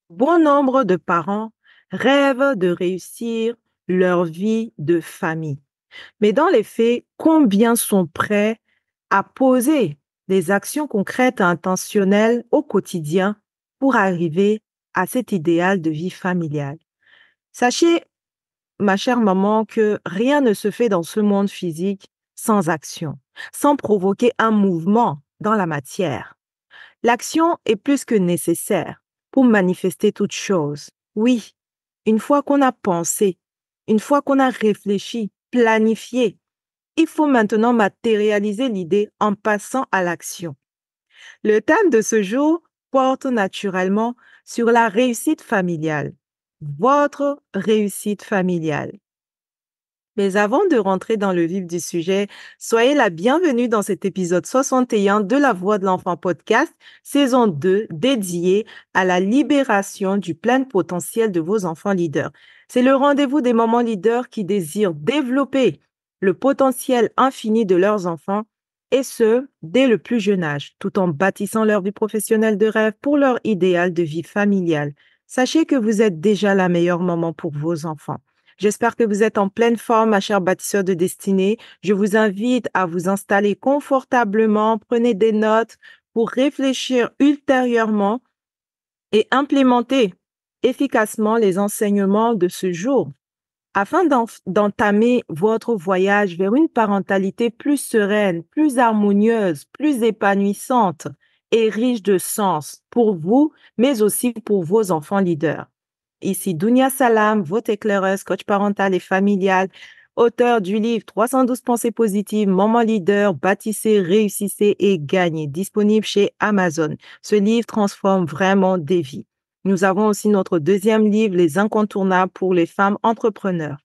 Bon nombre de parents rêvent de réussir leur vie de famille. Mais dans les faits, combien sont prêts à poser des actions concrètes et intentionnelles au quotidien pour arriver à cet idéal de vie familiale? Sachez, ma chère maman, que rien ne se fait dans ce monde physique sans action, sans provoquer un mouvement dans la matière. L'action est plus que nécessaire pour manifester toute chose. Oui, une fois qu'on a pensé, une fois qu'on a réfléchi, planifié, il faut maintenant matérialiser l'idée en passant à l'action. Le thème de ce jour porte naturellement sur la réussite familiale, votre réussite familiale. Mais avant de rentrer dans le vif du sujet, soyez la bienvenue dans cet épisode 61 de La Voix de l'Enfant podcast, saison 2, dédiée à la libération du plein potentiel de vos enfants leaders. C'est le rendez-vous des mamans leaders qui désirent développer le potentiel infini de leurs enfants, et ce, dès le plus jeune âge, tout en bâtissant leur vie professionnelle de rêve pour leur idéal de vie familiale. Sachez que vous êtes déjà la meilleure maman pour vos enfants. J'espère que vous êtes en pleine forme, ma chère bâtisseur de destinée. Je vous invite à vous installer confortablement, prenez des notes pour réfléchir ultérieurement et implémenter efficacement les enseignements de ce jour afin d'entamer votre voyage vers une parentalité plus sereine, plus harmonieuse, plus épanouissante et riche de sens pour vous, mais aussi pour vos enfants leaders. Ici Dounia Salam, votre éclaireuse, coach parentale et familiale, auteur du livre 312 pensées positives, maman leader, bâtissez, réussissez et gagnez, disponible chez Amazon. Ce livre transforme vraiment des vies. Nous avons aussi notre deuxième livre, Les incontournables pour les femmes entrepreneurs.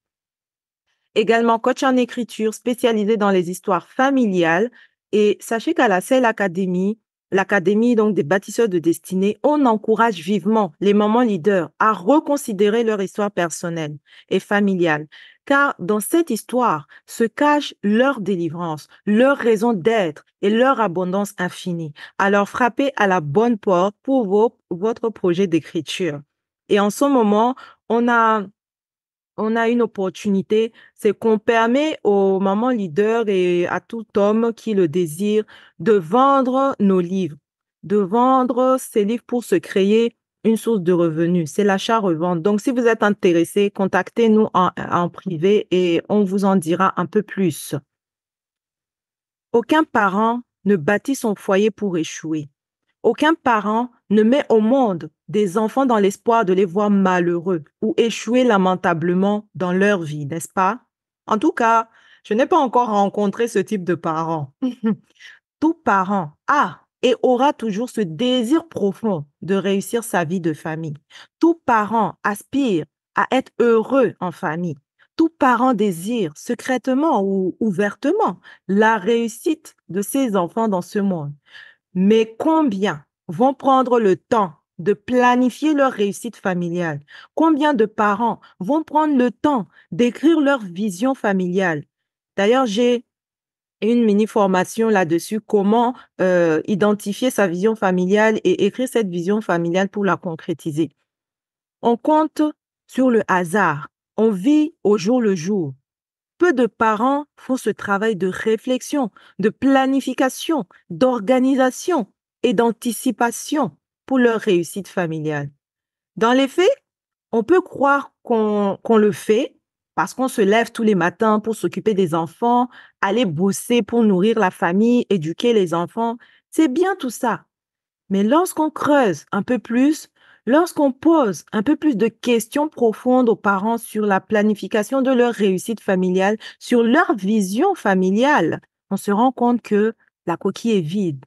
Également coach en écriture spécialisé dans les histoires familiales. Et sachez qu'à la CEL Academy, l'Académie donc des bâtisseurs de destinée, on encourage vivement les mamans leaders à reconsidérer leur histoire personnelle et familiale. Car dans cette histoire se cache leur délivrance, leur raison d'être et leur abondance infinie. Alors frappez à la bonne porte pour votre projet d'écriture. Et en ce moment, on a une opportunité, c'est qu'on permet aux mamans leaders et à tout homme qui le désire de vendre nos livres, de vendre ces livres pour se créer une source de revenus. C'est l'achat-revente. Donc, si vous êtes intéressé, contactez-nous en privé et on vous en dira un peu plus. Aucun parent ne bâtit son foyer pour échouer. Aucun parent ne met au monde des enfants dans l'espoir de les voir malheureux ou échouer lamentablement dans leur vie, n'est-ce pas? En tout cas, je n'ai pas encore rencontré ce type de parent. Tout parent a et aura toujours ce désir profond de réussir sa vie de famille. Tout parent aspire à être heureux en famille. Tout parent désire secrètement ou ouvertement la réussite de ses enfants dans ce monde. Mais combien vont prendre le temps de planifier leur réussite familiale? Combien de parents vont prendre le temps d'écrire leur vision familiale? D'ailleurs, j'ai une mini-formation là-dessus, comment identifier sa vision familiale et écrire cette vision familiale pour la concrétiser. On compte sur le hasard, on vit au jour le jour. Peu de parents font ce travail de réflexion, de planification, d'organisation et d'anticipation pour leur réussite familiale. Dans les faits, on peut croire qu'on le fait parce qu'on se lève tous les matins pour s'occuper des enfants, aller bosser pour nourrir la famille, éduquer les enfants. C'est bien tout ça. Mais lorsqu'on creuse un peu plus, lorsqu'on pose un peu plus de questions profondes aux parents sur la planification de leur réussite familiale, sur leur vision familiale, on se rend compte que la coquille est vide.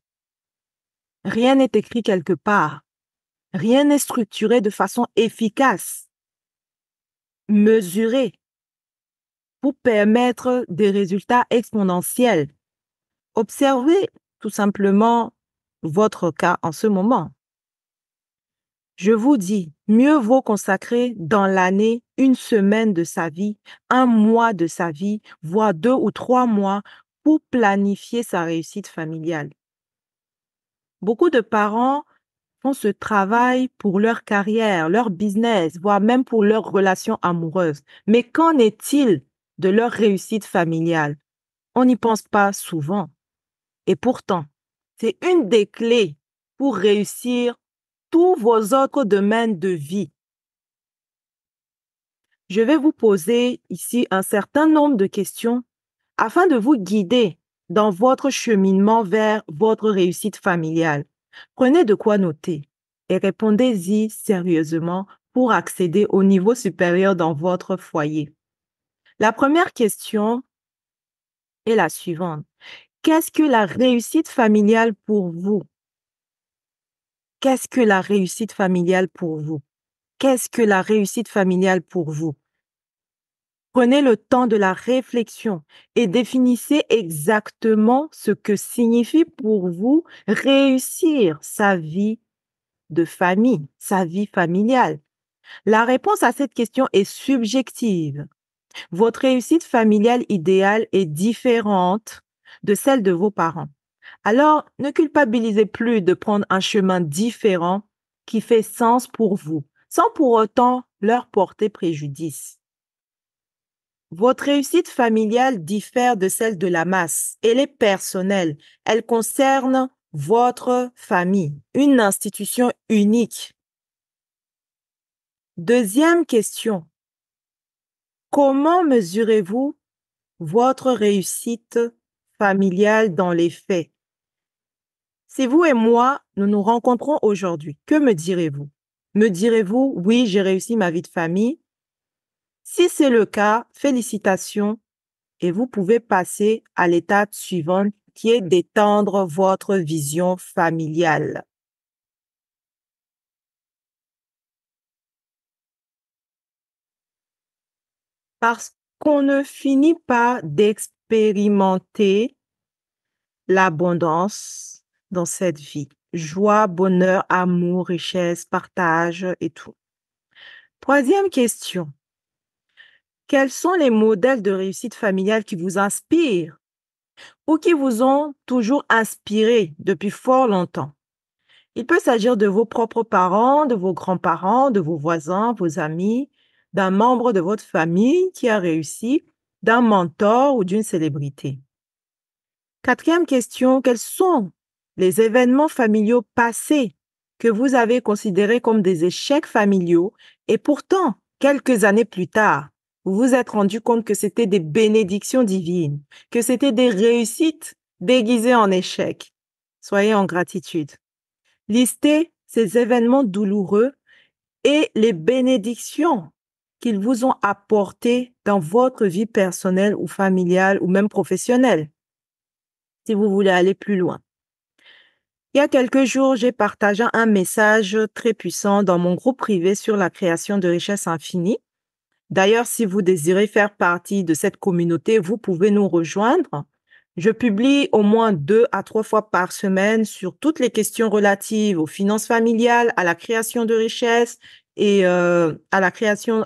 Rien n'est écrit quelque part. Rien n'est structuré de façon efficace, mesurée, pour permettre des résultats exponentiels. Observez tout simplement votre cas en ce moment. Je vous dis, mieux vaut consacrer dans l'année une semaine de sa vie, un mois de sa vie, voire 2 ou 3 mois pour planifier sa réussite familiale. Beaucoup de parents font ce travail pour leur carrière, leur business, voire même pour leurs relations amoureuses. Mais qu'en est-il de leur réussite familiale? On n'y pense pas souvent. Et pourtant, c'est une des clés pour réussir tous vos autres domaines de vie. Je vais vous poser ici un certain nombre de questions afin de vous guider dans votre cheminement vers votre réussite familiale. Prenez de quoi noter et répondez-y sérieusement pour accéder au niveau supérieur dans votre foyer. La première question est la suivante. Qu'est-ce que la réussite familiale pour vous? Qu'est-ce que la réussite familiale pour vous? Qu'est-ce que la réussite familiale pour vous? Prenez le temps de la réflexion et définissez exactement ce que signifie pour vous réussir sa vie de famille, sa vie familiale. La réponse à cette question est subjective. Votre réussite familiale idéale est différente de celle de vos parents. Alors, ne culpabilisez plus de prendre un chemin différent qui fait sens pour vous, sans pour autant leur porter préjudice. Votre réussite familiale diffère de celle de la masse. Elle est personnelle. Elle concerne votre famille, une institution unique. Deuxième question. Comment mesurez-vous votre réussite familiale dans les faits? Si vous et moi, nous nous rencontrons aujourd'hui, que me direz-vous? Me direz-vous, oui, j'ai réussi ma vie de famille? Si c'est le cas, félicitations et vous pouvez passer à l'étape suivante qui est d'étendre votre vision familiale. Parce qu'on ne finit pas d'expérimenter l'abondance dans cette vie. Joie, bonheur, amour, richesse, partage et tout. Troisième question. Quels sont les modèles de réussite familiale qui vous inspirent ou qui vous ont toujours inspiré depuis fort longtemps? Il peut s'agir de vos propres parents, de vos grands-parents, de vos voisins, vos amis, d'un membre de votre famille qui a réussi, d'un mentor ou d'une célébrité. Quatrième question, quels sont les événements familiaux passés que vous avez considérés comme des échecs familiaux et pourtant, quelques années plus tard, vous vous êtes rendu compte que c'était des bénédictions divines, que c'était des réussites déguisées en échecs. Soyez en gratitude. Listez ces événements douloureux et les bénédictions qu'ils vous ont apportées dans votre vie personnelle ou familiale ou même professionnelle, si vous voulez aller plus loin. Il y a quelques jours, j'ai partagé un message très puissant dans mon groupe privé sur la création de richesses infinies. D'ailleurs, si vous désirez faire partie de cette communauté, vous pouvez nous rejoindre. Je publie au moins 2 à 3 fois par semaine sur toutes les questions relatives aux finances familiales, à la création de richesses et à la création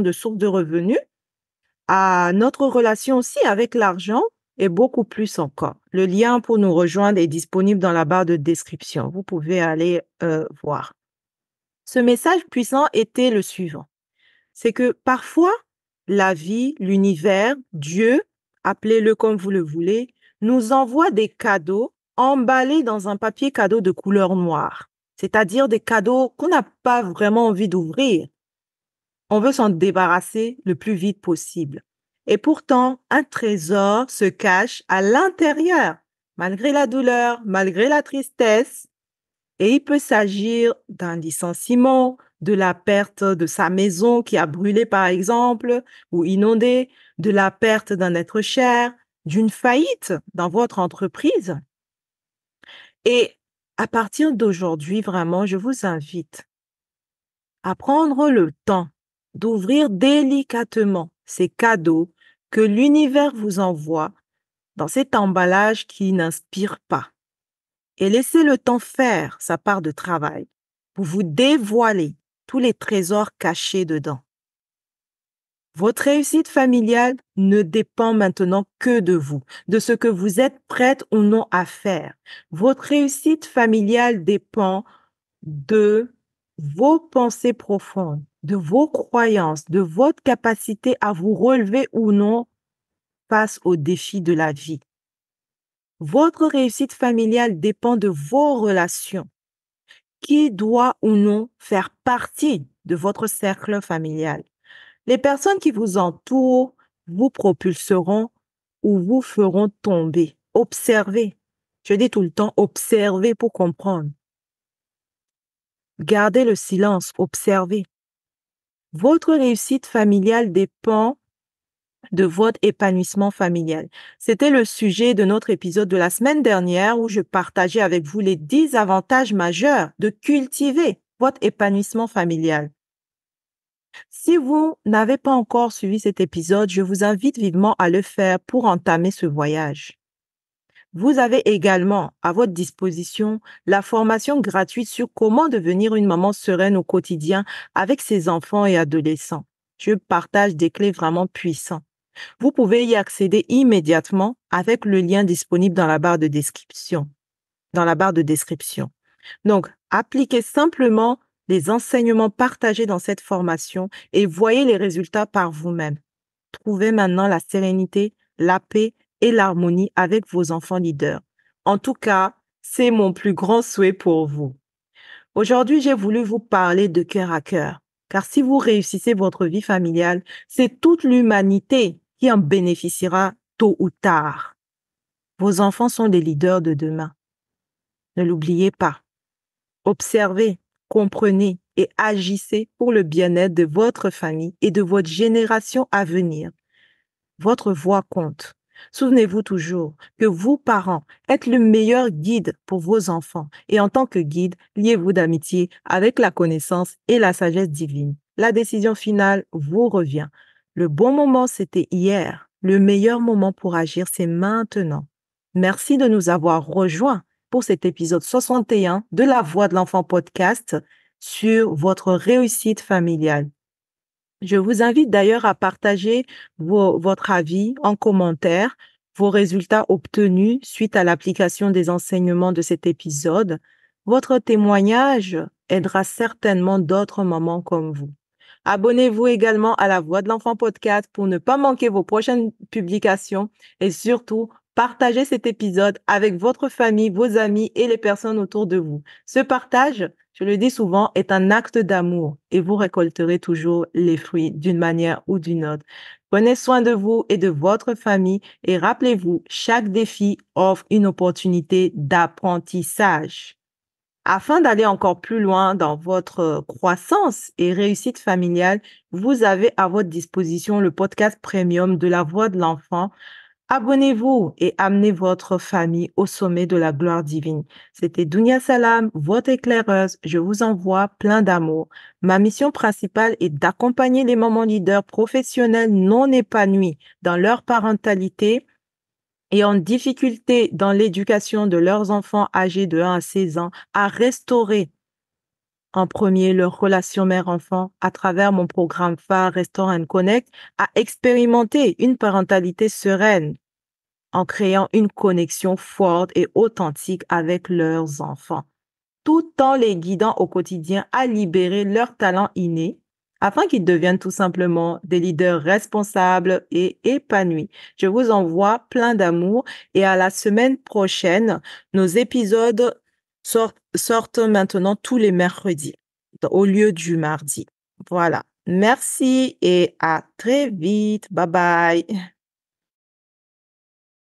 de sources de revenus, à notre relation aussi avec l'argent et beaucoup plus encore. Le lien pour nous rejoindre est disponible dans la barre de description. Vous pouvez aller voir. Ce message puissant était le suivant. C'est que parfois, la vie, l'univers, Dieu, appelez-le comme vous le voulez, nous envoie des cadeaux emballés dans un papier cadeau de couleur noire, c'est-à-dire des cadeaux qu'on n'a pas vraiment envie d'ouvrir. On veut s'en débarrasser le plus vite possible. Et pourtant, un trésor se cache à l'intérieur, malgré la douleur, malgré la tristesse. Et il peut s'agir d'un licenciement, de la perte de sa maison qui a brûlé par exemple, ou inondée, de la perte d'un être cher, d'une faillite dans votre entreprise. Et à partir d'aujourd'hui, vraiment, je vous invite à prendre le temps d'ouvrir délicatement ces cadeaux que l'univers vous envoie dans cet emballage qui n'inspire pas. Et laissez le temps faire sa part de travail pour vous dévoiler tous les trésors cachés dedans. Votre réussite familiale ne dépend maintenant que de vous, de ce que vous êtes prête ou non à faire. Votre réussite familiale dépend de vos pensées profondes, de vos croyances, de votre capacité à vous relever ou non face aux défis de la vie. Votre réussite familiale dépend de vos relations. Qui doit ou non faire partie de votre cercle familial? Les personnes qui vous entourent vous propulseront ou vous feront tomber. Observez. Je dis tout le temps, observez pour comprendre. Gardez le silence, observez. Votre réussite familiale dépend de votre épanouissement familial. C'était le sujet de notre épisode de la semaine dernière où je partageais avec vous les 10 avantages majeurs de cultiver votre épanouissement familial. Si vous n'avez pas encore suivi cet épisode, je vous invite vivement à le faire pour entamer ce voyage. Vous avez également à votre disposition la formation gratuite sur comment devenir une maman sereine au quotidien avec ses enfants et adolescents. Je partage des clés vraiment puissantes. Vous pouvez y accéder immédiatement avec le lien disponible dans la barre de description. Donc, appliquez simplement les enseignements partagés dans cette formation et voyez les résultats par vous-même. Trouvez maintenant la sérénité, la paix et l'harmonie avec vos enfants leaders. En tout cas, c'est mon plus grand souhait pour vous. Aujourd'hui, j'ai voulu vous parler de cœur à cœur, car si vous réussissez votre vie familiale, c'est toute l'humanité qui en bénéficiera tôt ou tard. Vos enfants sont les leaders de demain. Ne l'oubliez pas. Observez, comprenez et agissez pour le bien-être de votre famille et de votre génération à venir. Votre voix compte. Souvenez-vous toujours que vous, parents, êtes le meilleur guide pour vos enfants et en tant que guide, liez-vous d'amitié avec la connaissance et la sagesse divine. La décision finale vous revient. Le bon moment, c'était hier. Le meilleur moment pour agir, c'est maintenant. Merci de nous avoir rejoints pour cet épisode 61 de La Voix de l'enfant podcast sur votre réussite familiale. Je vous invite d'ailleurs à partager votre avis en commentaire, vos résultats obtenus suite à l'application des enseignements de cet épisode. Votre témoignage aidera certainement d'autres mamans comme vous. Abonnez-vous également à la Voix de l'enfant podcast pour ne pas manquer vos prochaines publications et surtout, partagez cet épisode avec votre famille, vos amis et les personnes autour de vous. Ce partage, je le dis souvent, est un acte d'amour et vous récolterez toujours les fruits d'une manière ou d'une autre. Prenez soin de vous et de votre famille et rappelez-vous, chaque défi offre une opportunité d'apprentissage. Afin d'aller encore plus loin dans votre croissance et réussite familiale, vous avez à votre disposition le podcast premium de la voix de l'enfant. Abonnez-vous et amenez votre famille au sommet de la gloire divine. C'était Dounia Salam, votre éclaireuse. Je vous envoie plein d'amour. Ma mission principale est d'accompagner les mamans leaders professionnels non épanouis dans leur parentalité et en difficulté dans l'éducation de leurs enfants âgés de 1 à 16 ans à restaurer en premier leur relation mère-enfant à travers mon programme phare Restore and Connect, à expérimenter une parentalité sereine en créant une connexion forte et authentique avec leurs enfants, tout en les guidant au quotidien à libérer leurs talents innés afin qu'ils deviennent tout simplement des leaders responsables et épanouis. Je vous envoie plein d'amour et à la semaine prochaine. Nos épisodes sortent maintenant tous les mercredis au lieu du mardi. Voilà. Merci et à très vite. Bye bye.